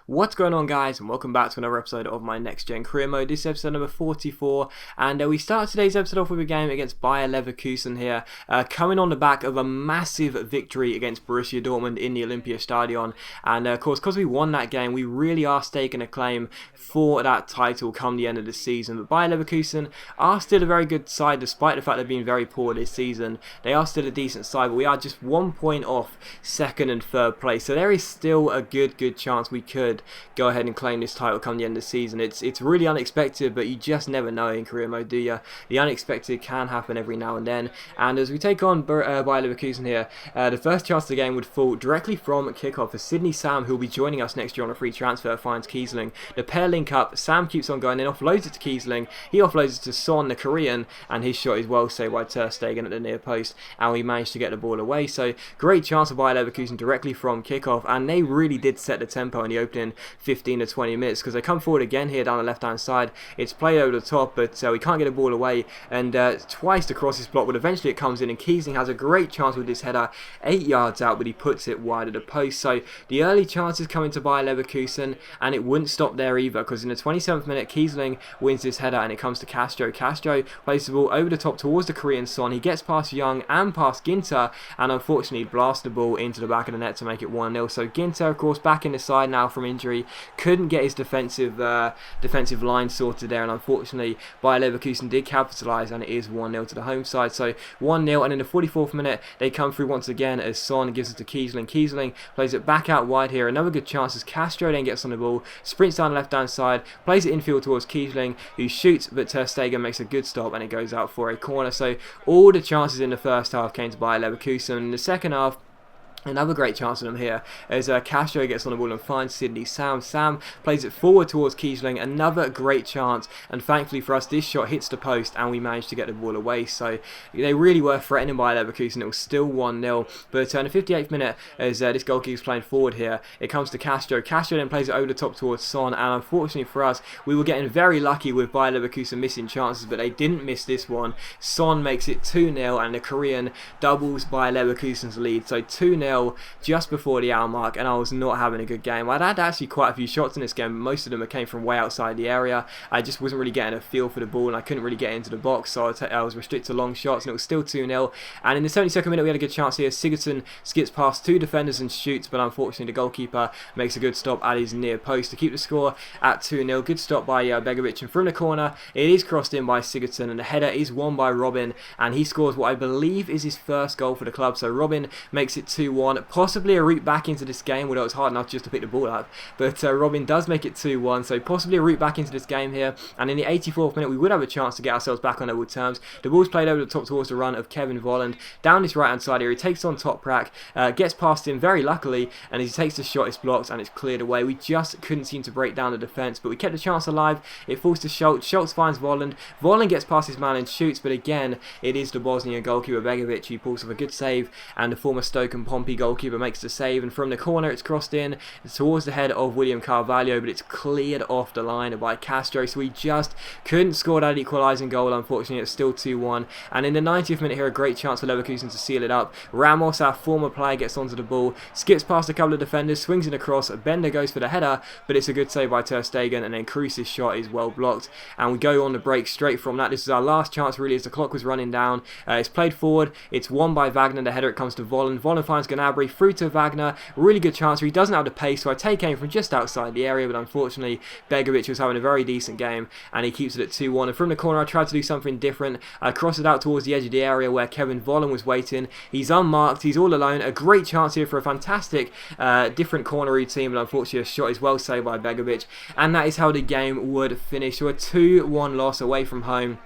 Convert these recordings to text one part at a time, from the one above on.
What's going on, guys, and welcome back to another episode of my Next Gen Career Mode. This is episode number 44, and we start today's episode off with a game against Bayer Leverkusen here, coming on the back of a massive victory against Borussia Dortmund in the Olympiastadion. And of course, because we won that game, we really are staking a claim for that title come the end of the season. But Bayer Leverkusen are still a very good side, despite the fact they've been very poor this season. They are still a decent side, but we are just 1 point off second and third place, so there is still a good chance we could go ahead and claim this title come the end of the season. It's really unexpected, but you just never know in career mode, do you? The unexpected can happen every now and then. And as we take on Bayer Leverkusen here, the first chance of the game would fall directly from kickoff for Sydney Sam, who will be joining us next year on a free transfer, finds Kiesling. The pair link up, Sam keeps on going, then offloads it to Kiesling, he offloads it to Son, the Korean, and his shot is well saved by Ter Stegen at the near post, and we managed to get the ball away. So great chance of Bayer Leverkusen directly from kickoff, and they really did set the tempo in the opening 15 to 20 minutes, because they come forward again here down the left hand side. It's played over the top, but we can't get the ball away, and twice the cross is blocked, but eventually it comes in, and Kiesling has a great chance with this header 8 yards out, but he puts it wide of the post. So the early chances coming to Bayer Leverkusen, and it wouldn't stop there either, because in the 27th minute Kiesling wins this header, and it comes to Castro. Castro plays the ball over the top towards the Korean Son. He gets past Young and past Ginter, and unfortunately blasts the ball into the back of the net to make it 1-0. So Ginter, of course, back in the side now from injury, couldn't get his defensive line sorted there, and unfortunately Bayer Leverkusen did capitalise, and it is 1-0 to the home side. So 1-0, and in the 44th minute they come through once again as Son gives it to Kiesling. Kiesling plays it back out wide here, another good chance as Castro then gets on the ball, sprints down the left hand side, plays it infield towards Kiesling, who shoots, but Ter Stegen makes a good stop, and it goes out for a corner. So all the chances in the first half came to Bayer Leverkusen. In the second half, another great chance for them here as Castro gets on the ball and finds Sydney Sam. Sam plays it forward towards Kiesling, another great chance, and thankfully for us this shot hits the post and we managed to get the ball away. So they really were threatening by Leverkusen. It was still 1-0, but in the 58th minute, as this goalkeeper is playing forward here, it comes to Castro. Castro then plays it over the top towards Son, and unfortunately for us, we were getting very lucky with Bayer Leverkusen missing chances, but they didn't miss this one. Son makes it 2-0, and the Korean doubles Bayer Leverkusen's lead. So 2-0 just before the hour mark, and I was not having a good game. I'd had actually quite a few shots in this game. Most of them came from way outside the area. I just wasn't really getting a feel for the ball, and I couldn't really get into the box, so I was restricted to long shots, and it was still 2-0. And in the 72nd minute we had a good chance here. Sigurdsson skips past two defenders and shoots, but unfortunately the goalkeeper makes a good stop at his near post to keep the score at 2-0. Good stop by Begovic, and from the corner it is crossed in by Sigurdsson, and the header is won by Robin, and he scores what I believe is his first goal for the club. So Robin makes it 2-1. Possibly a route back into this game, although it's hard enough just to pick the ball up, but Robin does make it 2-1, so possibly a route back into this game here. And in the 84th minute we would have a chance to get ourselves back on equal terms. The ball's played over the top towards the run of Kevin Volland down this right hand side here. He takes on Toprak, gets past him very luckily, and as he takes the shot it's blocked and it's cleared away. We just couldn't seem to break down the defence, but we kept the chance alive. It falls to Schultz. Schultz finds Volland. Volland gets past his man and shoots, but again it is the Bosnian goalkeeper Begovic who pulls off a good save, and the former Stoke and Pompey goalkeeper makes the save, and from the corner it's crossed in towards the head of William Carvalho, but it's cleared off the line by Castro. So we just couldn't score that equalising goal. Unfortunately it's still 2-1, and in the 90th minute here a great chance for Leverkusen to seal it up. Ramos, our former player, gets onto the ball, skips past a couple of defenders, swings it across. Bender goes for the header, but it's a good save by Ter Stegen, and then Kroos's shot is well blocked, and we go on the break straight from that. This is our last chance really as the clock was running down. It's played forward, it's won by Wagner. The header, it comes to Volland. Volland finds Gnabry through to Wagner. Really good chance. He doesn't have the pace, so I take aim from just outside the area, but unfortunately Begovic was having a very decent game, and he keeps it at 2-1. And from the corner I tried to do something different. I crossed it out towards the edge of the area where Kevin Volland was waiting. He's unmarked, he's all alone. A great chance here for a fantastic different corner routine, but unfortunately a shot is well saved by Begovic, and that is how the game would finish. So a 2-1 loss away from home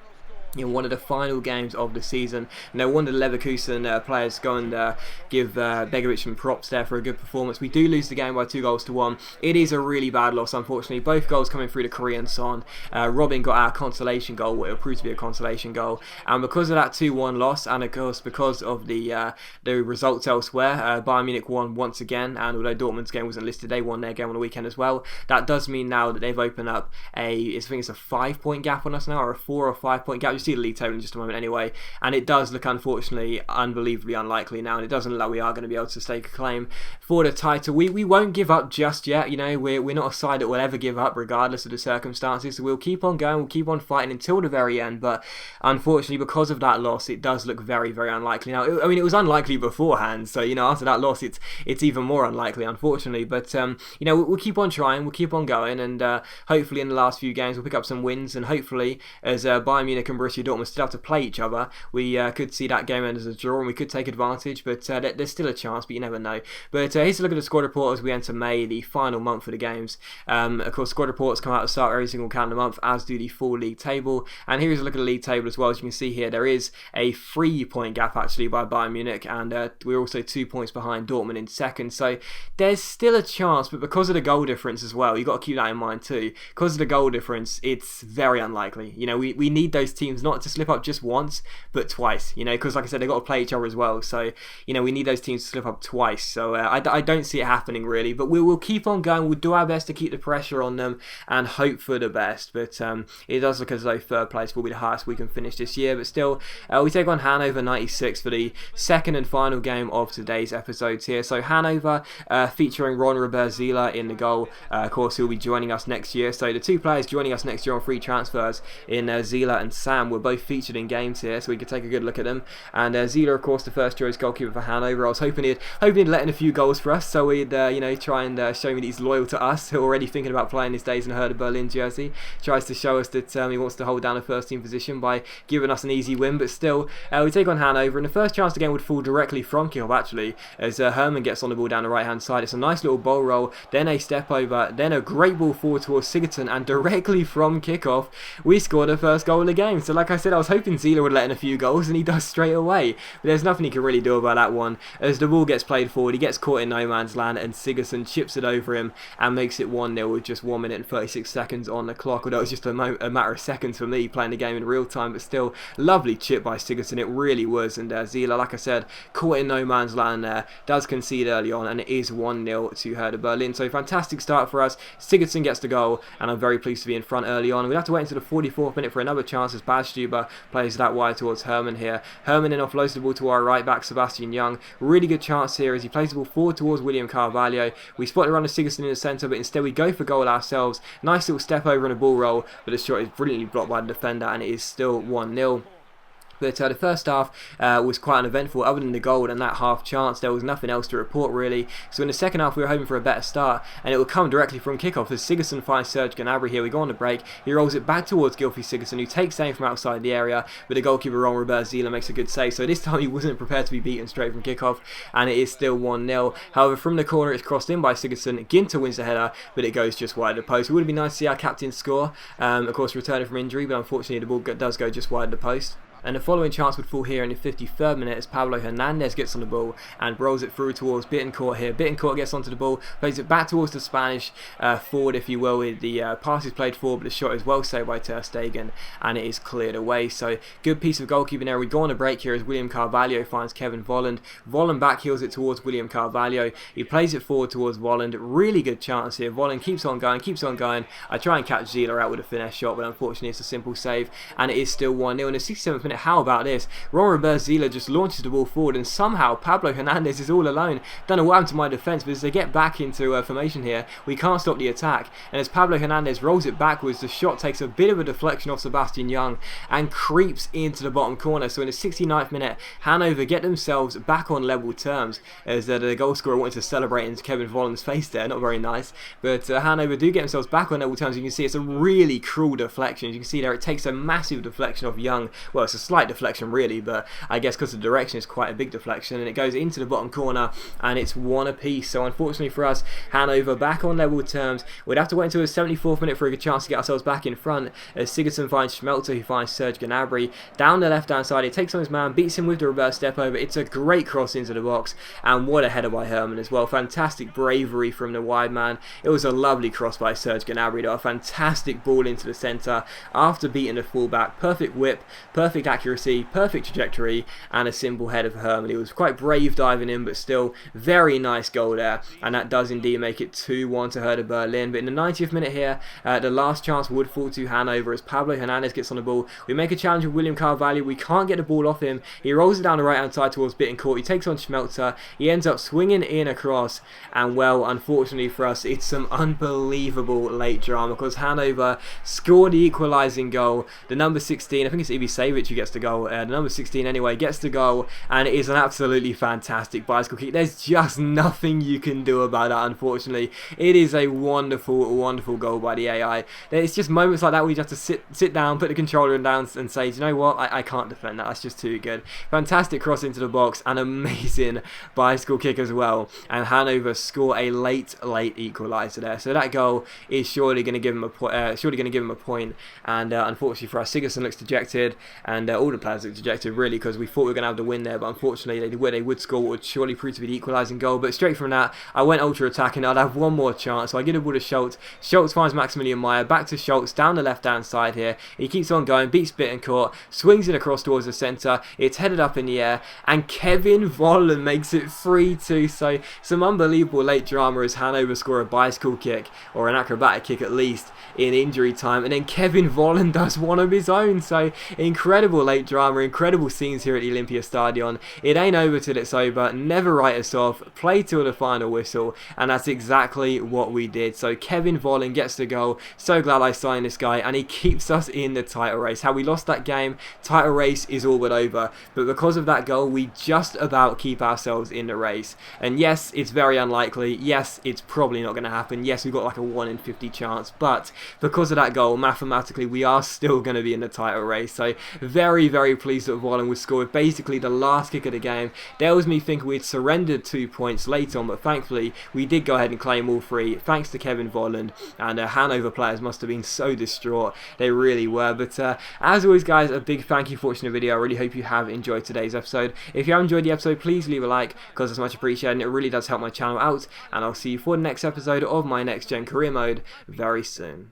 in one of the final games of the season. No wonder the Leverkusen players go and give Begovic some props there for a good performance. We do lose the game by 2-1. It is a really bad loss, unfortunately. Both goals coming through the Korean Son. Robin got our consolation goal, what it'll prove to be a consolation goal, and because of that 2-1 loss, and of course because of the results elsewhere, Bayern Munich won once again, and although Dortmund's game wasn't listed, they won their game on the weekend as well. That does mean now that they've opened up I think it's a 5-point gap on us now, or a 4 or 5 point gap, see the league table in just a moment anyway, and it does look unfortunately unbelievably unlikely now, and it doesn't look like we are going to be able to stake a claim for the title. We won't give up just yet, you know, we're not a side that will ever give up regardless of the circumstances, so we'll keep on going, we'll keep on fighting until the very end, but unfortunately because of that loss it does look very, very unlikely now. I mean, it was unlikely beforehand, so you know, after that loss it's even more unlikely, unfortunately, but you know, we'll keep on trying, we'll keep on going, and hopefully in the last few games we'll pick up some wins, and hopefully as Bayern Munich and Borussia Dortmund still have to play each other, we could see that game end as a draw and we could take advantage, but there's still a chance, but you never know. But here's a look at the squad report as we enter May, the final month of the games. Of course, squad reports come out at the start of every single calendar month, as do the full league table, and here's a look at the league table as well. As you can see here, there is a 3-point gap actually by Bayern Munich, and we're also 2 points behind Dortmund in second, so there's still a chance, but because of the goal difference as well, you've got to keep that in mind too. Because of the goal difference, it's very unlikely. You know, we need those teams not to slip up just once, but twice, you know, because like I said, they've got to play each other as well, so you know, we need those teams to slip up twice, so I don't see it happening really, but we'll keep on going, we'll do our best to keep the pressure on them and hope for the best, but it does look as though third place will be the highest we can finish this year, but still, we take on Hanover 96 for the second and final game of today's episodes here. So Hanover featuring Ron Robert-Zieler in the goal, of course he'll be joining us next year, so the two players joining us next year on free transfers in Zieler and Sam were both featured in games here, so we could take a good look at them, and Zieler of course the first choice goalkeeper for Hanover. I was hoping he'd let in a few goals for us, so we'd you know, try and show me that he's loyal to us, who are already thinking about playing his days in a Hertha Berlin jersey. Tries to show us that he wants to hold down a first team position by giving us an easy win, but still we take on Hanover, and the first chance of the game would fall directly from kickoff actually, as Herman gets on the ball down the right hand side. It's a nice little ball roll, then a step over, then a great ball forward towards Sigurdsson, and directly from kickoff we scored the first goal of the game. So like I said, I was hoping Zieler would let in a few goals, and he does straight away, but there's nothing he can really do about that one. As the ball gets played forward, he gets caught in no man's land, and Sigurdsson chips it over him and makes it 1-0 with just 1 minute and 36 seconds on the clock, although it was just a matter of seconds for me playing the game in real time, but still, lovely chip by Sigurdsson, it really was, and Zieler, like I said, caught in no man's land there, does concede early on, and it is 1-0 to Hertha Berlin, so fantastic start for us. Sigurdsson gets the goal, and I'm very pleased to be in front early on. We'll have to wait until the 44th minute for another chance as Badstuber plays that wide towards Herman here. Herman then offloads the ball to our right back, Sebastian Young. Really good chance here as he plays the ball forward towards William Carvalho. We spot the run of Sigurdsson in the centre, but instead we go for goal ourselves. Nice little step over and a ball roll, but the shot is brilliantly blocked by the defender, and it is still 1-0. But the first half was quite uneventful. Other than the goal and that half chance, there was nothing else to report really. So in the second half we were hoping for a better start, and it will come directly from kickoff as Sigurdsson finds Serge Gnabry here. We go on the break, he rolls it back towards Gylfi Sigurdsson, who takes aim from outside the area, but the goalkeeper Ron Robert-Zieler makes a good save. So this time he wasn't prepared to be beaten straight from kickoff, and it is still 1-0. However, from the corner it's crossed in by Sigurdsson. Ginter wins the header, but it goes just wide of the post. It would have been nice to see our captain score, of course returning from injury, but unfortunately the ball does go just wide of the post. And the following chance would fall here in the 53rd minute as Pablo Hernandez gets on the ball and rolls it through towards Bittencourt here. Bittencourt gets onto the ball, plays it back towards the Spanish forward, if you will, with the pass is played forward, but the shot is well saved by Ter Stegen, and it is cleared away. So good piece of goalkeeping there. We go on a break here as William Carvalho finds Kevin Volland. Volland backheels it towards William Carvalho. He plays it forward towards Volland. Really good chance here. Volland keeps on going, keeps on going. I try and catch Zieler out with a finesse shot, but unfortunately it's a simple save, and it is still 1-0 in the 67th minute. How about this? Ron Robert-Zieler just launches the ball forward, and somehow Pablo Hernandez is all alone. Don't know what happened to my defence, but as they get back into formation here, we can't stop the attack, and as Pablo Hernandez rolls it backwards, the shot takes a bit of a deflection off Sebastian Young and creeps into the bottom corner. So in the 69th minute, Hanover get themselves back on level terms, as the goal scorer wanted to celebrate into Kevin Volland's face there. Not very nice, but Hanover do get themselves back on level terms. You can see it's a really cruel deflection. As you can see there, it takes a massive deflection off Young. Well, it's a slight deflection really, but I guess because the direction is quite a big deflection, and it goes into the bottom corner, and it's 1 apiece. So unfortunately for us, Hanover back on level terms. We'd have to wait until the 74th minute for a good chance to get ourselves back in front, as Sigurdsson finds Schmelzer, who finds Serge Gnabry down the left hand side. He takes on his man, beats him with the reverse step over. It's a great cross into the box, and what a header by Herman as well. Fantastic bravery from the wide man. It was a lovely cross by Serge Gnabry though. A fantastic ball into the centre after beating the fullback. Perfect whip, perfect accuracy, perfect trajectory, and a simple header for Herman. He was quite brave diving in, but still very nice goal there, and that does indeed make it 2-1 to Hertha Berlin. But in the 90th minute here, the last chance would fall to Hanover as Pablo Hernandez gets on the ball. We make a challenge with William Carvalho. We can't get the ball off him. He rolls it down the right hand side towards Bittencourt. He takes on Schmelzer. He ends up swinging in across, and well, unfortunately for us, it's some unbelievable late drama because Hanover scored the equalising goal. The number 16, I think it's Ibisevic who gets the goal. The number 16 anyway gets the goal, and it is an absolutely fantastic bicycle kick. There's just nothing you can do about that, unfortunately. It is a wonderful, wonderful goal by the AI. It's just moments like that where you just have to sit down, put the controller down and say, you know what, I can't defend that. That's just too good. Fantastic cross into the box, and amazing bicycle kick as well. And Hanover score a late equaliser there. So that goal is surely going to give him a point. And unfortunately for us, Sigurdsson looks dejected, and all the players look dejected really, because we thought we were going to have the win there, but unfortunately they would score what would surely prove to be the equalising goal. But straight from that, I went ultra attacking. I'd have one more chance, so I give the ball to Schultz. Schultz finds Maximilian Meyer, back to Schultz down the left hand side here. He keeps on going, beats Bittencourt, swings it across towards the centre. It's headed up in the air, and Kevin Volland makes it 3-2. So some unbelievable late drama as Hanover score a bicycle kick, or an acrobatic kick at least, in injury time, and then Kevin Volland does one of his own. So incredible late drama, incredible scenes here at the Olympia Stadion. It ain't over till it's over. Never write us off. Play till the final whistle, and that's exactly what we did. So Kevin Volland gets the goal. So glad I signed this guy, and he keeps us in the title race. How we lost that game, title race is all but over, but because of that goal, we just about keep ourselves in the race. And yes, it's very unlikely. Yes, it's probably not going to happen. Yes, we've got like a 1 in 50 chance, but because of that goal, mathematically we are still going to be in the title race. So very, very pleased that Volland would score with basically the last kick of the game. There was me thinking we'd surrendered 2 points late on, but thankfully we did go ahead and claim all 3 thanks to Kevin Volland. And Hanover players must have been so distraught. They really were. But as always guys, a big thank you for watching the video. I really hope you have enjoyed today's episode. If you have enjoyed the episode, please leave a like, because it's much appreciated and it really does help my channel out. And I'll see you for the next episode of my Next Gen Career Mode very soon.